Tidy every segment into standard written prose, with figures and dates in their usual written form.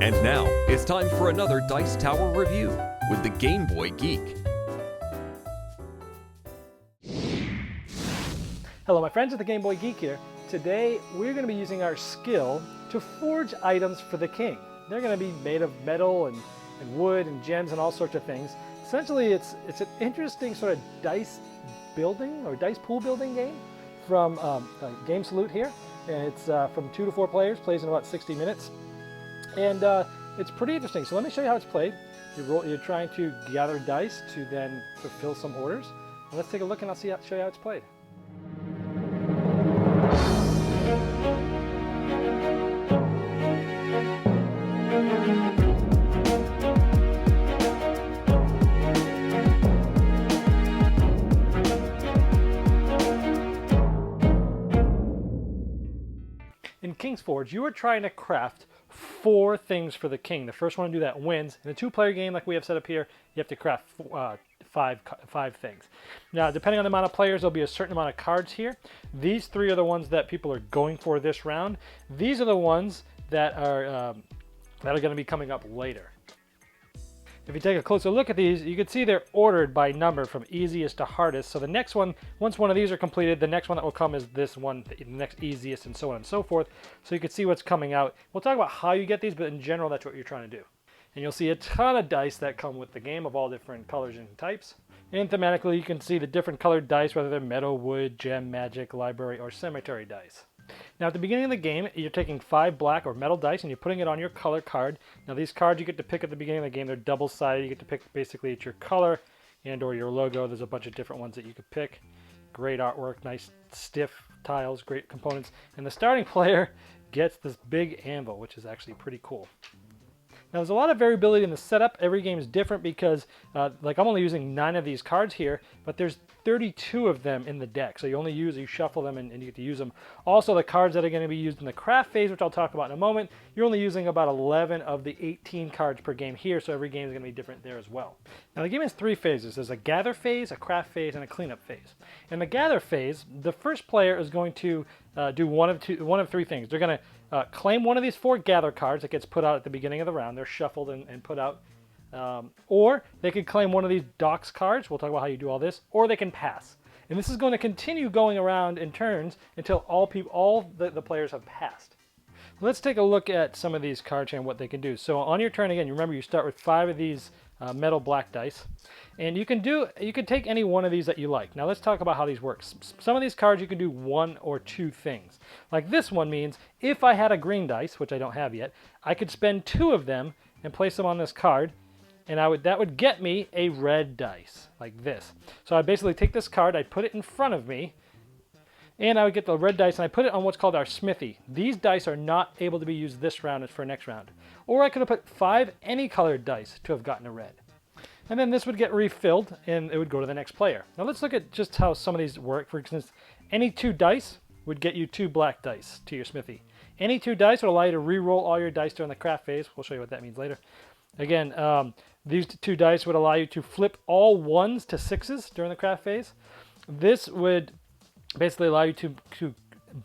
And now, it's time for another Dice Tower review with the Game Boy Geek. Hello my friends, at the Game Boy Geek here. Today we're going to be using our skill to forge items for the king. They're going to be made of metal and wood and gems and all sorts of things. Essentially it's an interesting sort of dice building or dice pool building game from Game Salute here. And it's from 2 to 4 players, plays in about 60 minutes. And it's pretty interesting. So let me show you how it's played. You're trying to gather dice to then fulfill some orders. And let's take a look and show you how it's played. In King's Forge, you are trying to craft 4 things for the king. The first one to do that wins. In a 2-player game like we have set up here, you have to craft 5 things. Now, depending on the amount of players, there'll be a certain amount of cards here. These 3 are the ones that people are going for this round. These are the ones that are going to be coming up later. If you take a closer look at these, you can see they're ordered by number from easiest to hardest. So the next one, once one of these are completed, the next one that will come is this one, the next easiest, and so on and so forth. So you can see what's coming out. We'll talk about how you get these, but in general, that's what you're trying to do. And you'll see a ton of dice that come with the game of all different colors and types. And thematically, you can see the different colored dice, whether they're metal, wood, gem, magic, library, or cemetery dice. Now at the beginning of the game, you're taking 5 black or metal dice and you're putting it on your color card. Now these cards you get to pick at the beginning of the game. They're double-sided. You get to pick basically it's your color and or your logo. There's a bunch of different ones that you could pick. Great artwork, nice stiff tiles, great components. And the starting player gets this big anvil, which is actually pretty cool. Now there's a lot of variability in the setup. Every game is different because like I'm only using 9 of these cards here, but there's 32 of them in the deck. So you shuffle them and you get to use them. Also the cards that are going to be used in the craft phase, which I'll talk about in a moment, you're only using about 11 of the 18 cards per game here. So every game is going to be different there as well. Now the game has 3 phases. There's a gather phase, a craft phase, and a cleanup phase. In the gather phase, the first player is going to do one of 3 things. They're going to claim one of these 4 gather cards that gets put out at the beginning of the round. They're shuffled and put out. Or they could claim one of these docks cards. We'll talk about how you do all this. Or they can pass. And this is going to continue going around in turns until all the players have passed. Let's take a look at some of these cards here and what they can do. So on your turn again, you remember you start with 5 of these metal black dice. And you can take any one of these that you like. Now let's talk about how these work. Some of these cards you can do 1 or 2 things. Like this one means if I had a green dice, which I don't have yet, I could spend 2 of them and place them on this card. And that would get me a red dice, like this. So I'd basically take this card, I'd put it in front of me, and I would get the red dice, and I put it on what's called our smithy. These dice are not able to be used this round as for next round. Or I could have put 5 any colored dice to have gotten a red. And then this would get refilled, and it would go to the next player. Now let's look at just how some of these work. For instance, any 2 dice would get you 2 black dice to your smithy. Any 2 dice would allow you to re-roll all your dice during the craft phase. We'll show you what that means later. Again, these 2 dice would allow you to flip all 1s to 6s during the craft phase. This would basically allow you to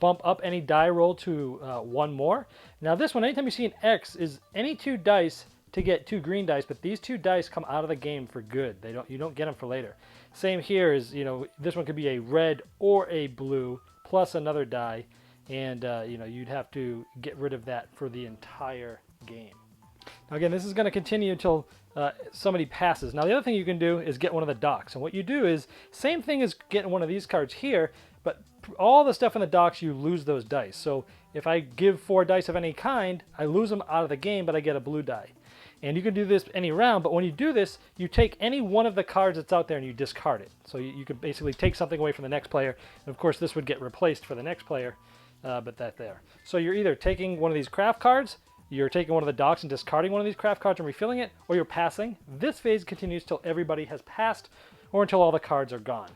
bump up any die roll to 1 more. Now this one, anytime you see an X, is any 2 dice to get 2 green dice, but these 2 dice come out of the game for good. You don't get them for later. Same here is, this one could be a red or a blue plus another die, and you'd have to get rid of that for the entire game. Now again, this is going to continue until somebody passes. Now the other thing you can do is get one of the docks. And what you do is, same thing as getting one of these cards here, but all the stuff in the docks, you lose those dice. So if I give 4 dice of any kind, I lose them out of the game, but I get a blue die. And you can do this any round, but when you do this, you take any one of the cards that's out there and you discard it. So you can basically take something away from the next player. And of course, this would get replaced for the next player, but that there. So you're either taking one of these craft cards, you're taking one of the docks and discarding one of these craft cards and refilling it, or you're passing. This phase continues till everybody has passed or until all the cards are gone.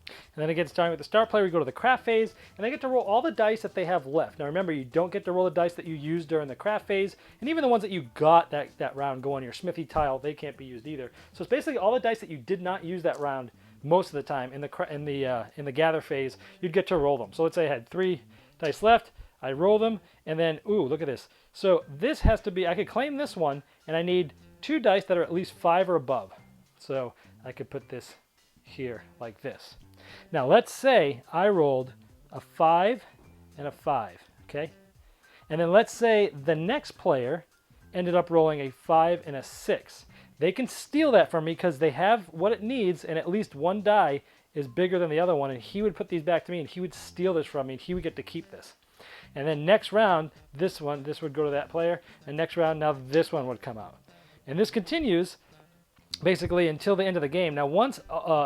And then again, starting with the start player, we go to the craft phase, and they get to roll all the dice that they have left. Now remember, you don't get to roll the dice that you used during the craft phase, and even the ones that you got that round go on your smithy tile, they can't be used either. So it's basically all the dice that you did not use that round most of the time in the gather phase, you'd get to roll them. So let's say I had 3 dice left. I roll them, and then, ooh, look at this. So this has to be, I could claim this one, and I need 2 dice that are at least 5 or above. So I could put this here like this. Now let's say I rolled a 5 and a 5, okay? And then let's say the next player ended up rolling a 5 and a 6. They can steal that from me because they have what it needs, and at least one die is bigger than the other one, and he would put these back to me, and he would steal this from me, and he would get to keep this. And then next round, this would go to that player, and next round, now this one would come out. And this continues basically until the end of the game. Now once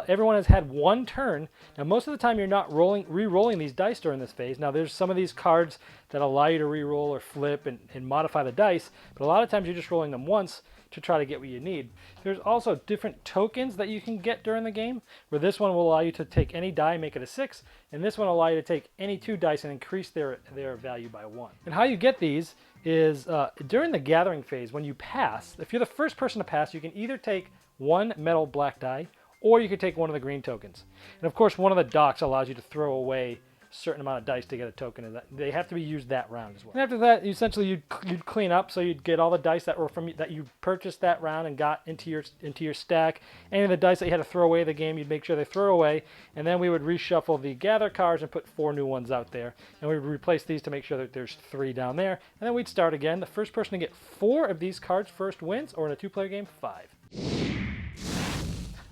everyone has had one turn, now most of the time you're not re-rolling these dice during this phase. Now there's some of these cards that allow you to re-roll or flip and modify the dice, but a lot of times you're just rolling them once to try to get what you need. There's also different tokens that you can get during the game, where this one will allow you to take any die, make it a 6, and this one will allow you to take any 2 dice and increase their value by 1. And how you get these is during the gathering phase, when you pass, if you're the first person to pass, you can either take 1 metal black die, or you could take one of the green tokens. And of course, one of the docks allows you to throw away a certain amount of dice to get a token, and they have to be used that round as well. And after that, essentially you'd clean up, so you'd get all the dice that were that you purchased that round and got into your stack. Any of the dice that you had to throw away the game, you'd make sure they throw away, and then we would reshuffle the gather cards and put 4 new ones out there, and we would replace these to make sure that there's 3 down there, and then we'd start again. The first person to get 4 of these cards first wins, or in a 2-player game, 5.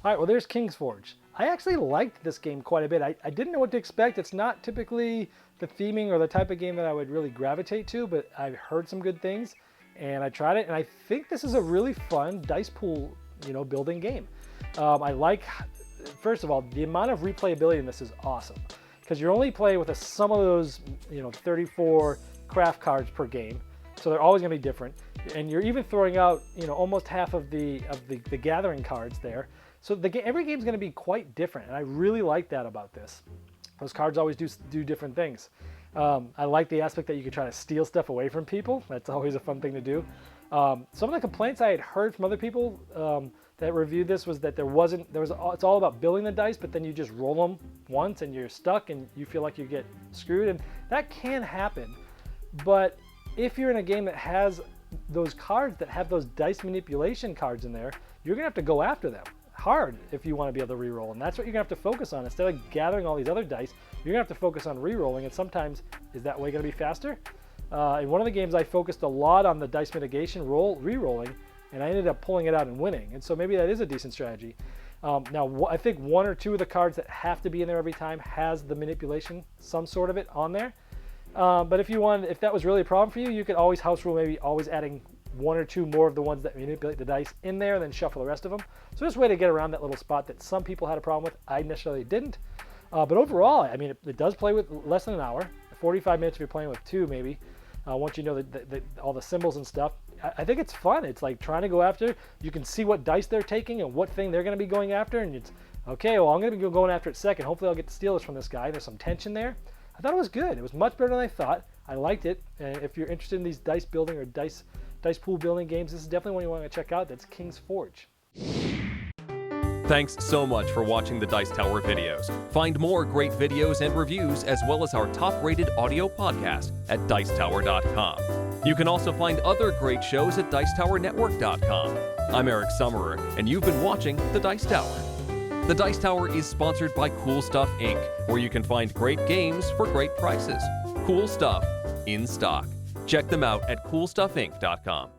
All right, well, there's King's Forge. I actually liked this game quite a bit. I didn't know what to expect. It's not typically the theming or the type of game that I would really gravitate to, but I've heard some good things, and I tried it, and I think this is a really fun dice pool, building game. I like, first of all, the amount of replayability in this is awesome, because you're only playing with a sum of those, 34 craft cards per game, so they're always going to be different, and you're even throwing out, almost half of the gathering cards there. So every game is going to be quite different, and I really like that about this. Those cards always do different things. I like the aspect that you can try to steal stuff away from people. That's always a fun thing to do. Some of the complaints I had heard from other people that reviewed this was that it's all about building the dice, but then you just roll them once and you're stuck and you feel like you get screwed, and that can happen. But if you're in a game that has those cards that have those dice manipulation cards in there, you're going to have to go after them hard if you want to be able to re-roll, and that's what you're gonna have to focus on. Instead of gathering all these other dice, you're gonna have to focus on re-rolling, and sometimes is that way gonna be faster? In one of the games I focused a lot on the dice mitigation re-rolling, and I ended up pulling it out and winning, and so maybe that is a decent strategy. Now I think 1 or 2 of the cards that have to be in there every time has the manipulation, some sort of it on there, but if that was really a problem for you, you could always house rule maybe always adding 1 or 2 more of the ones that manipulate the dice in there, and then shuffle the rest of them. So just a way to get around that little spot that some people had a problem with. I necessarily didn't. But overall, I mean, it does play with less than an hour, 45 minutes if you're playing with 2 maybe, once you know all the symbols and stuff. I think it's fun. It's like trying to go after. You can see what dice they're taking and what thing they're going to be going after, and it's, okay, well, I'm going to be going after it second. Hopefully I'll get to steal this from this guy. There's some tension there. I thought it was good. It was much better than I thought. I liked it. And if you're interested in these dice building or dice pool building games, this is definitely one you want to check out. That's King's Forge. Thanks so much for watching the Dice Tower videos. Find more great videos and reviews, as well as our top-rated audio podcast at Dicetower.com. You can also find other great shows at Dicetowernetwork.com. I'm Eric Summerer, and you've been watching The Dice Tower. The Dice Tower is sponsored by Cool Stuff Inc., where you can find great games for great prices. Cool stuff in stock. Check them out at CoolStuffInc.com.